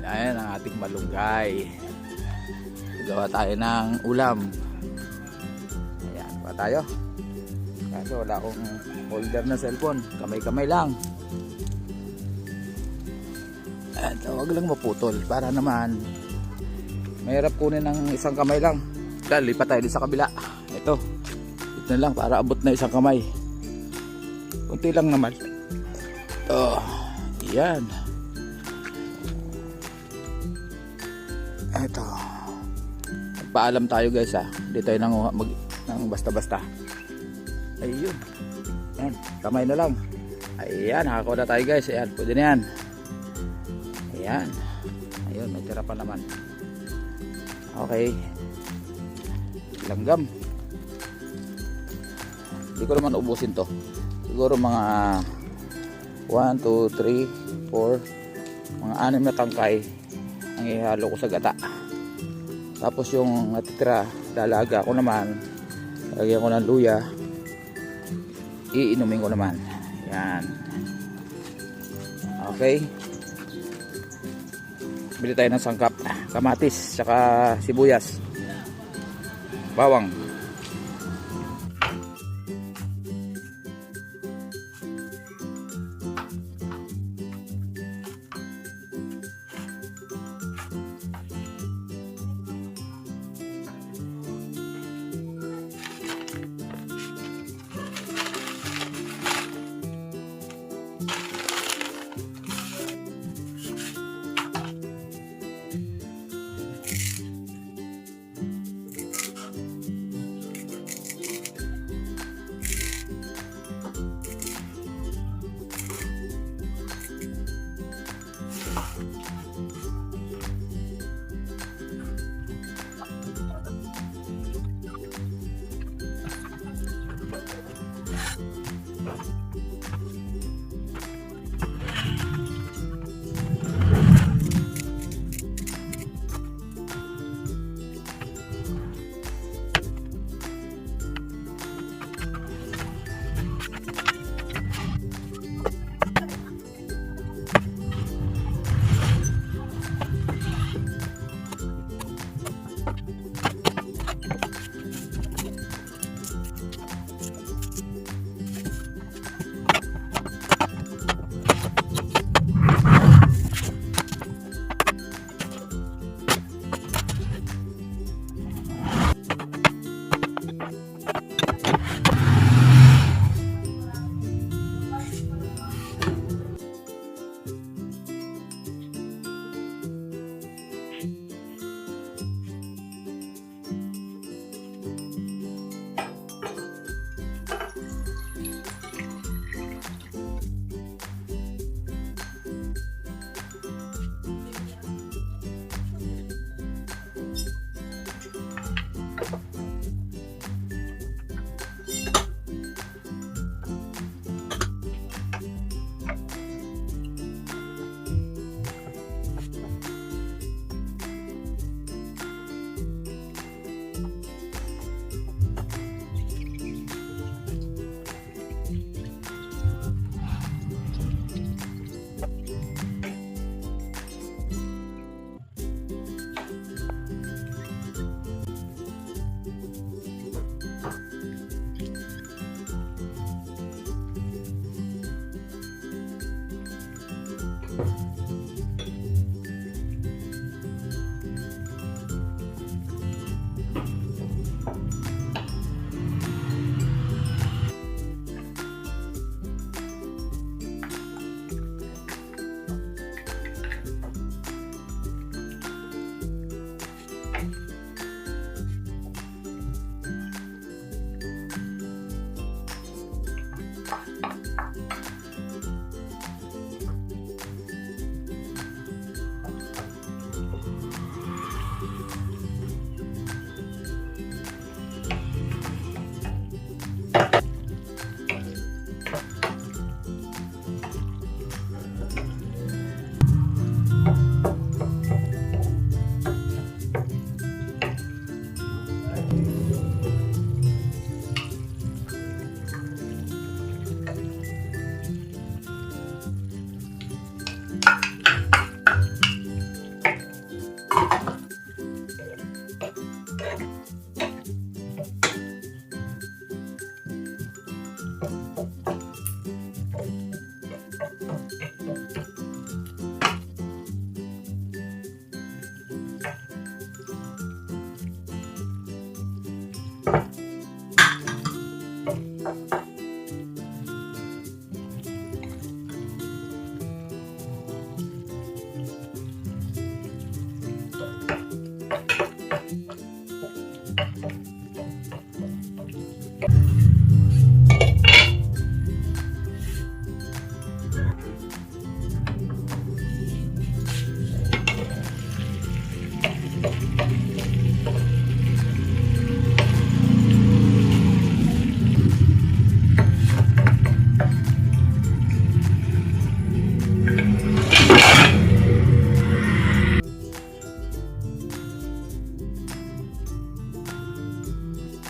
Ayan ang ating malunggay. Gawa tayo ng ulam. Ayan, pa tayo. Kaso wala akong holder na cellphone. Kamay-kamay lang. At huwag lang maputol. Para naman mahirap kunin ng isang kamay lang. Dahil lipat tayo din sa kabila. Ito. Ito na lang para abot na isang kamay. Kunti lang naman. Oh, yan. Ito. Paalam tayo guys ha. Hindi tayo nang basta-basta. Ayun. Ayan. Kamay na lang. Ayan. Nakakuha na tayo guys. Ayan. Pwede na yan. Ayan. Ayun. May tira pa naman. Okay. Langgam. Hindi ko naman ubusin to. Siguro mga 1, 2, 3, 4 mga 6 na tangkay ang ihalo ko sa gata. Tapos yung natitira, dalaga ko naman, lagyan ko ng luya, iinumin ko naman. Yan. Okay. Bili tayo ng sangkap, kamatis, saka sibuyas, bawang.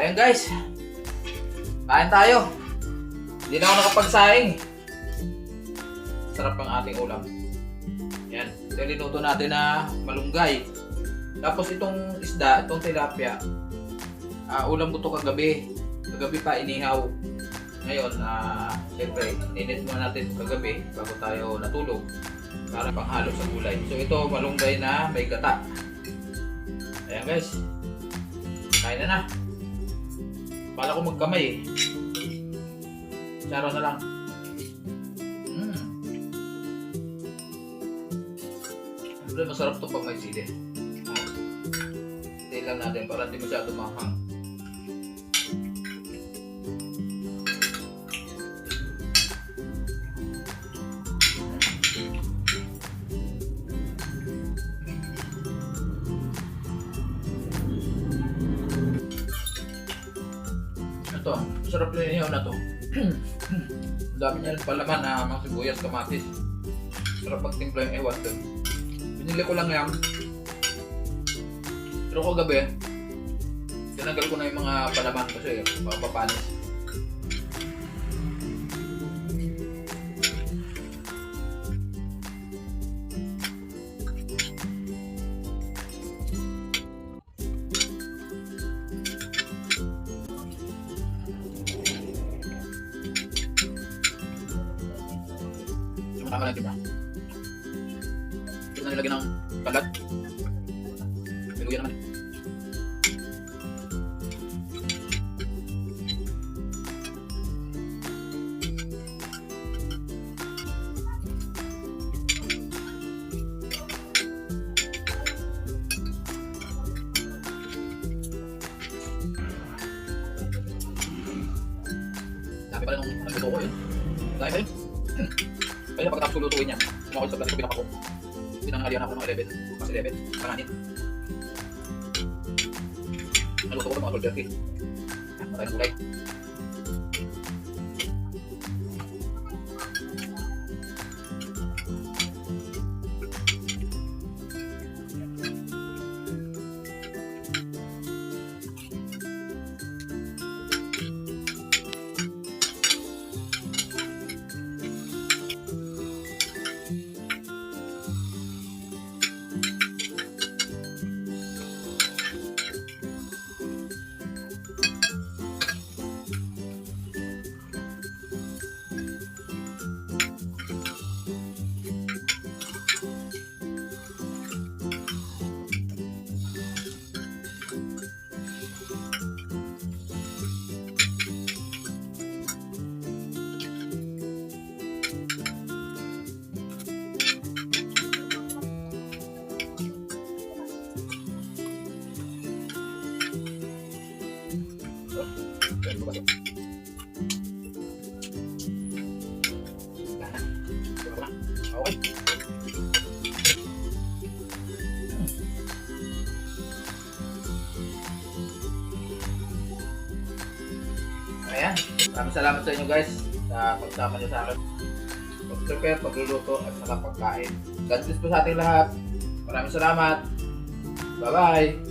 Ayan guys, kain tayo. Hindi na ako nakapagsaing. Sarap ang ating ulam. Yan, ito yung linuto natin na malunggay. Tapos itong isda, itong tilapia, ulam ko ito kagabi. Kagabi pa inihaw. Ngayon, siyempre, init muna natin kagabi bago tayo natulog para panghalo sa gulay. So ito, malunggay na may gata. Ayan guys, kain na na. Pala ko magkamay eh. Saro na lang. Siyempre masarap ito pag may sili. Tayo lang natin para hindi masyado mahang. Ito, sarap yung ihaw na to. Ang dami niya palaman na mga sibuyas, kamatis. Sarap magtimpla yung ewan to. Binili ko lang yan. Pero kagabi, tinanggal ko na yung mga palaman kasi papapanis. Tama lang diba? Ito na nilagyan ng kalat. May luya naman. Dami pala nung nagluto ko yun. Dahil kayo. Kaya pagkatapos ko lutuin yan, sumakot sa plastic ko pinapako. Pinanghalian ako ng 11, mas 11, panganin. Naluto ko ng mga 12:30. Matay ng gulay. Okay. Ayan. Maraming salamat sa inyo guys sa pagsama nyo sa akin. Pag-prepare, pagluluto at saka pagkain. God bless po sa ating lahat. Maraming salamat. Bye-bye.